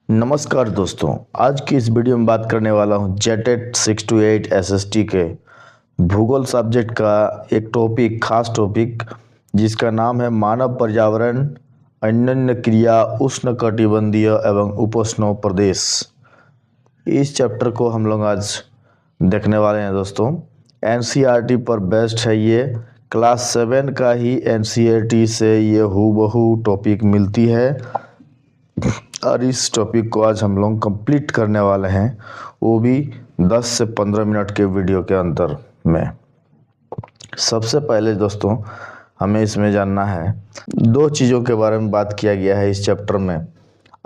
नमस्कार दोस्तों, आज की इस वीडियो में बात करने वाला हूं जेटेट 628 एसएसटी के भूगोल सब्जेक्ट का एक टॉपिक, खास टॉपिक जिसका नाम है मानव पर्यावरण, अन्योन्य क्रिया, उष्णकटिबंधीय एवं उपोष्ण प्रदेश। इस चैप्टर को हम लोग आज देखने वाले हैं दोस्तों। एनसीईआरटी पर बेस्ड है ये, क्लास 7 का ही एनसीईआरटी से ये हूबहू टॉपिक मिलती है और इस टॉपिक को आज हम लोग कंप्लीट करने वाले हैं, वो भी 10 से 15 मिनट के वीडियो के अंतर में। सबसे पहले दोस्तों हमें इसमें जानना है, दो चीज़ों के बारे में बात किया गया है इस चैप्टर में।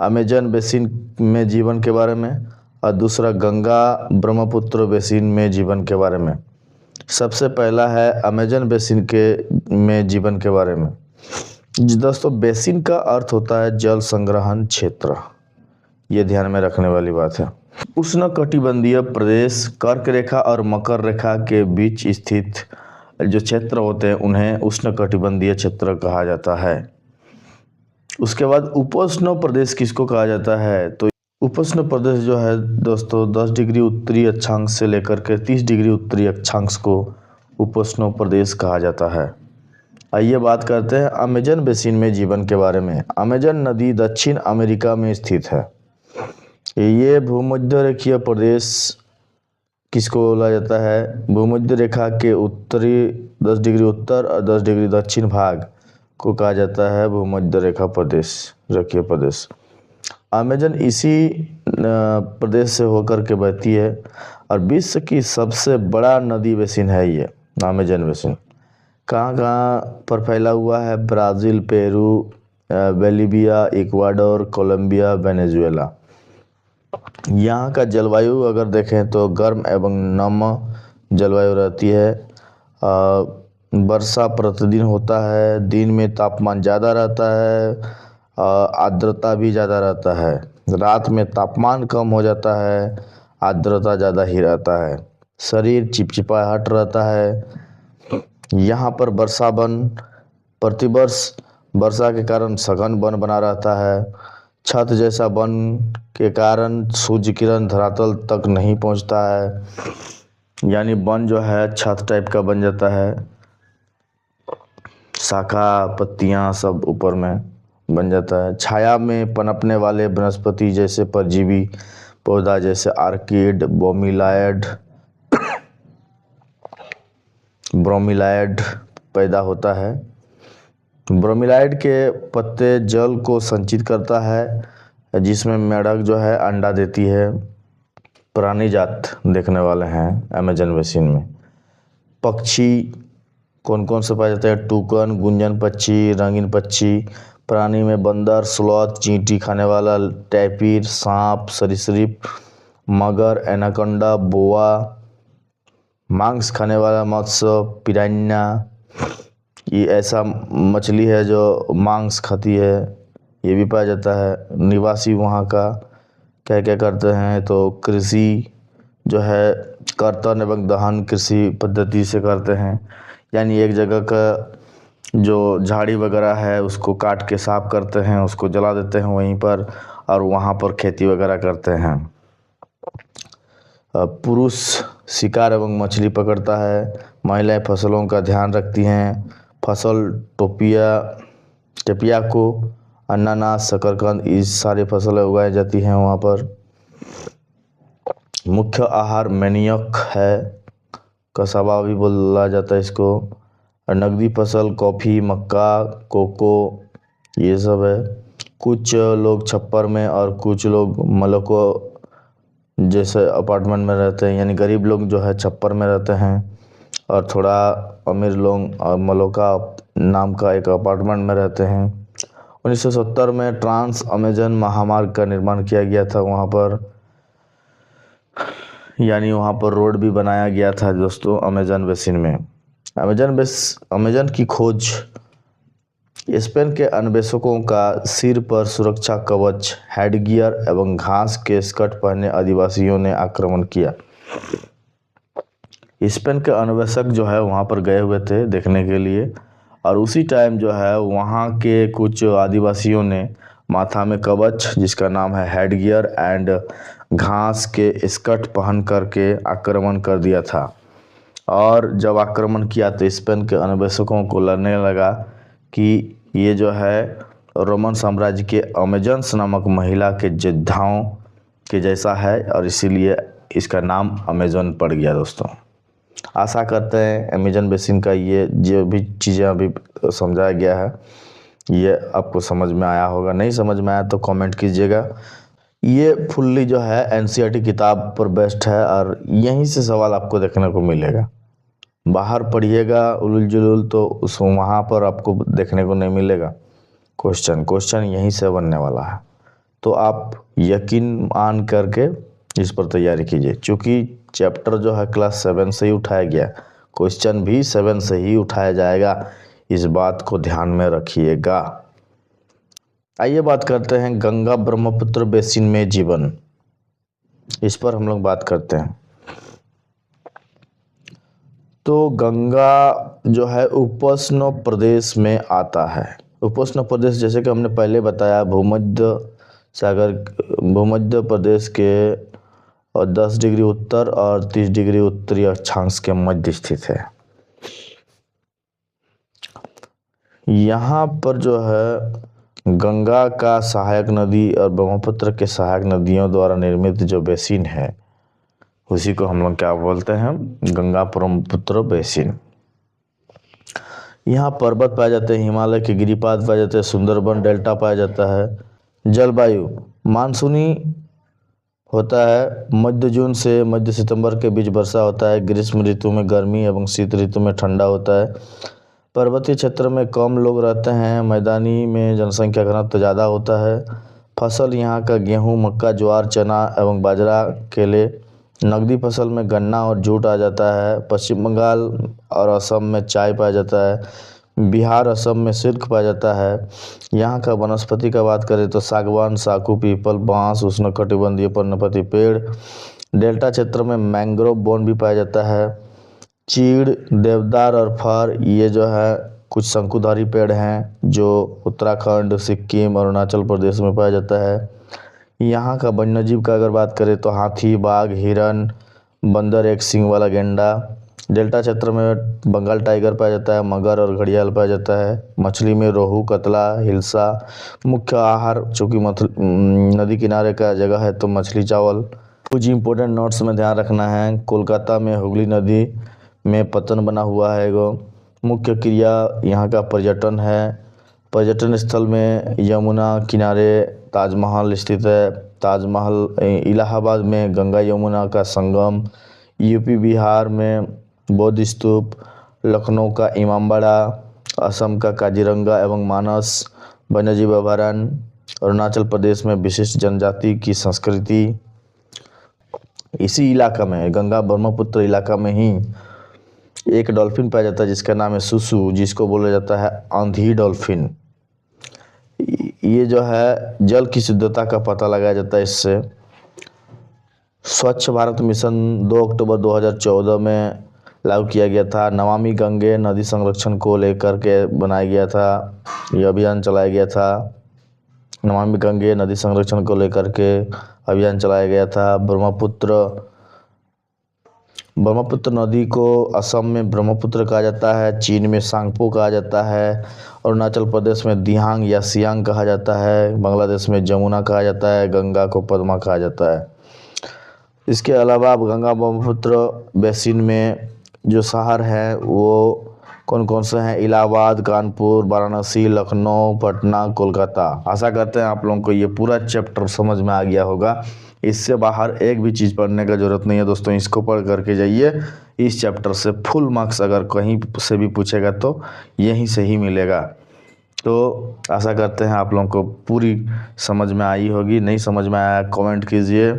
अमेजन बेसिन में जीवन के बारे में और दूसरा गंगा ब्रह्मपुत्र बेसिन में जीवन के बारे में। सबसे पहला है अमेजन बेसिन के में जीवन के बारे में। दोस्तों बेसिन का अर्थ होता है जल संग्रहण क्षेत्र, ये ध्यान में रखने वाली बात है। उष्णकटिबंधीय प्रदेश कर्क रेखा और मकर रेखा के बीच स्थित जो क्षेत्र होते हैं उन्हें उष्णकटिबंधीय क्षेत्र कहा जाता है। उसके बाद उपोष्ण प्रदेश किसको कहा जाता है, तो उपोष्ण प्रदेश जो है दोस्तों 10 डिग्री उत्तरी अक्षांश से लेकर के 30 डिग्री उत्तरी अक्षांश को उपोष्ण प्रदेश कहा जाता है। आइए बात करते हैं अमेजन बेसिन में जीवन के बारे में। अमेजन नदी दक्षिण अमेरिका में स्थित है। ये भूमध्य रेखीय प्रदेश किसको बोला जाता है, भूमध्य रेखा के उत्तरी 10 डिग्री उत्तर और 10 डिग्री दक्षिण भाग को कहा जाता है भूमध्य रेखा प्रदेश, रेखीय प्रदेश। अमेजन इसी प्रदेश से होकर के बहती है और विश्व की सबसे बड़ा नदी बेसिन है ये अमेजन बेसिन। कहाँ कहाँ पर फैला हुआ है, Brazil, Peru, Bolivia, Ecuador, Colombia, Venezuela. यहाँ का जलवायु अगर देखें तो गर्म एवं नम जलवायु रहती है। वर्षा प्रतिदिन होता है, दिन में तापमान ज़्यादा रहता है, आर्द्रता भी ज़्यादा रहता है। रात में तापमान कम हो जाता है, आर्द्रता ज़्यादा ही रहता है। शरीर चिपचिपाहट रहता है। यहाँ पर वर्षा वन प्रतिवर्ष वर्षा के कारण सघन वन बना रहता है। छत जैसा वन के कारण सूर्य किरण धरातल तक नहीं पहुँचता है, यानी वन जो है छत टाइप का बन जाता है। शाखा पत्तियाँ सब ऊपर में बन जाता है। छाया में पनपने वाले वनस्पति जैसे परजीवी पौधा जैसे आर्किड, ब्रोमीलाइड पैदा होता है। ब्रोमीलाइड के पत्ते जल को संचित करता है, जिसमें मेढक जो है अंडा देती है। प्राणी जात देखने वाले हैं अमेजन बेसिन में। पक्षी कौन कौन से पाए जाते हैं, टूकन, गुंजन पक्षी, रंगीन पक्षी। प्राणी में बंदर, स्लॉथ, चींटी खाने वाला, टैपिर, सांप, सरीसृप, मगर, एनाकोंडा, बोआ, मांस खाने वाला मत्स्य, पिरान्या। ये ऐसा मछली है जो मांस खाती है, ये भी पाया जाता है। निवासी वहाँ का क्या क्या करते हैं, तो कृषि जो है कर्तन एवं दहन कृषि पद्धति से करते हैं, यानी एक जगह का जो झाड़ी वगैरह है उसको काट के साफ करते हैं, उसको जला देते हैं वहीं पर, और वहाँ पर खेती वगैरह करते हैं। पुरुष शिकार एवं मछली पकड़ता है। महिलाएं फसलों का ध्यान रखती हैं। फसल टेपिया को अनानास, शकरकंद, ये सारी फसलें उगाई जाती हैं वहाँ पर। मुख्य आहार मैनियक है, कसावा भी बोला जाता है इसको। नकदी फसल कॉफ़ी, मक्का, कोको, ये सब है। कुछ लोग छप्पर में और कुछ लोग मलको जैसे अपार्टमेंट में रहते हैं, यानी गरीब लोग जो है छप्पर में रहते हैं, और थोड़ा अमीर लोग और मलोका नाम का एक अपार्टमेंट में रहते हैं। 1970 में ट्रांस अमेजन महामार्ग का निर्माण किया गया था वहाँ पर, यानी वहाँ पर रोड भी बनाया गया था दोस्तों अमेजन बेसिन में। अमेजन की खोज स्पेन के अन्वेषकों का सिर पर सुरक्षा कवच, हेडगियर एवं घास के स्कर्ट पहने आदिवासियों ने आक्रमण किया। स्पेन के अन्वेषक जो है वहाँ पर गए हुए थे देखने के लिए, और उसी टाइम जो है वहाँ के कुछ आदिवासियों ने माथा में कवच जिसका नाम है हेड गियर एंड घास के स्कर्ट पहन करके आक्रमण कर दिया था। और जब आक्रमण किया तो स्पेन के अन्वेषकों को लगने लगा कि ये जो है रोमन साम्राज्य के अमेजन्स नामक महिला के योद्धाओं के जैसा है और इसीलिए इसका नाम अमेजन पड़ गया। दोस्तों आशा करते हैं अमेजन बेसिन का ये जो भी चीज़ें अभी समझाया गया है ये आपको समझ में आया होगा। नहीं समझ में आया तो कमेंट कीजिएगा। ये फुल्ली जो है एनसीईआरटी किताब पर बेस्ड है और यहीं से सवाल आपको देखने को मिलेगा। बाहर पढ़िएगा उलूल जुलूल तो उस वहाँ पर आपको देखने को नहीं मिलेगा। क्वेश्चन यहीं से बनने वाला है, तो आप यकीन मान करके इस पर तैयारी कीजिए। क्योंकि चैप्टर जो है क्लास 7 से ही उठाया गया, क्वेश्चन भी 7 से ही उठाया जाएगा, इस बात को ध्यान में रखिएगा। आइए बात करते हैं गंगा ब्रह्मपुत्र बेसिन में जीवन, इस पर हम लोग बात करते हैं। तो गंगा जो है उपोष्ण प्रदेश में आता है। उपोष्ण प्रदेश जैसे कि हमने पहले बताया भूमध्य प्रदेश के 10 डिग्री उत्तर और 30 डिग्री उत्तरी अक्षांश के मध्य स्थित है। यहाँ पर जो है गंगा का सहायक नदी और ब्रह्मपुत्र के सहायक नदियों द्वारा निर्मित जो बेसिन है उसी को हम लोग क्या बोलते हैं, गंगा ब्रह्मपुत्र बेसिन। यहाँ पर्वत पाए जाते हैं, हिमालय के गिरिपाद पाए जाते हैं, सुंदरबन डेल्टा पाया जाता है। जलवायु मानसूनी होता है, मध्य जून से मध्य सितंबर के बीच वर्षा होता है। ग्रीष्म ऋतु में गर्मी एवं शीत ऋतु में ठंडा होता है। पर्वतीय क्षेत्र में कम लोग रहते हैं, मैदानी में जनसंख्या घनत्व ज़्यादा होता है। फसल यहाँ का गेहूँ, मक्का, ज्वार, चना एवं बाजरा, केले। नकदी फसल में गन्ना और जूट आ जाता है। पश्चिम बंगाल और असम में चाय पाया जाता है। बिहार असम में सिल्क पाया जाता है। यहाँ का वनस्पति का बात करें तो सागवान, साखू, पीपल, बांस, उष्णकटिबंधीय पर्णपाती पेड़। डेल्टा क्षेत्र में मैंग्रोव वन भी पाया जाता है। चीड़, देवदार और फर ये जो है कुछ शंकुधारी पेड़ हैं जो उत्तराखंड, सिक्किम और अरुणाचल प्रदेश में पाया जाता है। यहाँ का वन्यजीव का अगर बात करें तो हाथी, बाघ, हिरन, बंदर, एक सींग वाला गेंडा। डेल्टा क्षेत्र में बंगाल टाइगर पाया जाता है, मगर और घड़ियाल पाया जाता है। मछली में रोहू, कतला, हिल्सा मुख्य आहार। चूँकि नदी किनारे का जगह है तो मछली, चावल। कुछ इंपॉर्टेंट नोट्स में ध्यान रखना है। कोलकाता में हुगली नदी में पतन बना हुआ है एगो। मुख्य क्रिया यहाँ का पर्यटन है। पर्यटन स्थल में यमुना किनारे ताजमहल स्थित है। ताजमहल इलाहाबाद में गंगा यमुना का संगम। यूपी बिहार में बौद्ध स्तूप। लखनऊ का इमामबाड़ा। असम का काजीरंगा एवं मानस वन्यजीव अभयारण्य। अरुणाचल प्रदेश में विशिष्ट जनजाति की संस्कृति। इसी इलाका में गंगा ब्रह्मपुत्र इलाका में ही एक डॉल्फिन पाया जाता है जिसका नाम है सुसु, जिसको बोला जाता है आंधी डॉल्फिन। ये जो है जल की शुद्धता का पता लगाया जाता है इससे। स्वच्छ भारत मिशन 2 अक्टूबर 2014 में लागू किया गया था। नमामि गंगे नदी संरक्षण को लेकर के बनाया गया था, यह अभियान चलाया गया था। नमामि गंगे नदी संरक्षण को लेकर के अभियान चलाया गया था। ब्रह्मपुत्र नदी को असम में ब्रह्मपुत्र कहा जाता है, चीन में सांगपो कहा जाता है, अरुणाचल प्रदेश में दिहांग या सियांग कहा जाता है, बांग्लादेश में जमुना कहा जाता है, गंगा को पद्मा कहा जाता है। इसके अलावा गंगा ब्रह्मपुत्र बेसिन में जो शहर हैं वो कौन कौन से हैं? इलाहाबाद, कानपुर, वाराणसी, लखनऊ, पटना, कोलकाता। आशा करते हैं आप लोगों को ये पूरा चैप्टर समझ में आ गया होगा। इससे बाहर एक भी चीज़ पढ़ने का ज़रूरत नहीं है दोस्तों, इसको पढ़ करके जाइए। इस चैप्टर से फुल मार्क्स अगर कहीं से भी पूछेगा तो यहीं से ही मिलेगा। तो आशा करते हैं आप लोगों को पूरी समझ में आई होगी। नहीं समझ में आया कमेंट कीजिए,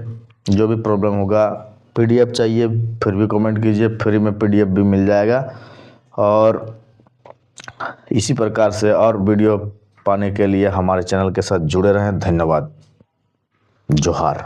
जो भी प्रॉब्लम होगा। PDF चाहिए फिर भी कमेंट कीजिए, फ्री में PDF भी मिल जाएगा। और इसी प्रकार से और वीडियो पाने के लिए हमारे चैनल के साथ जुड़े रहें। धन्यवाद। जोहार।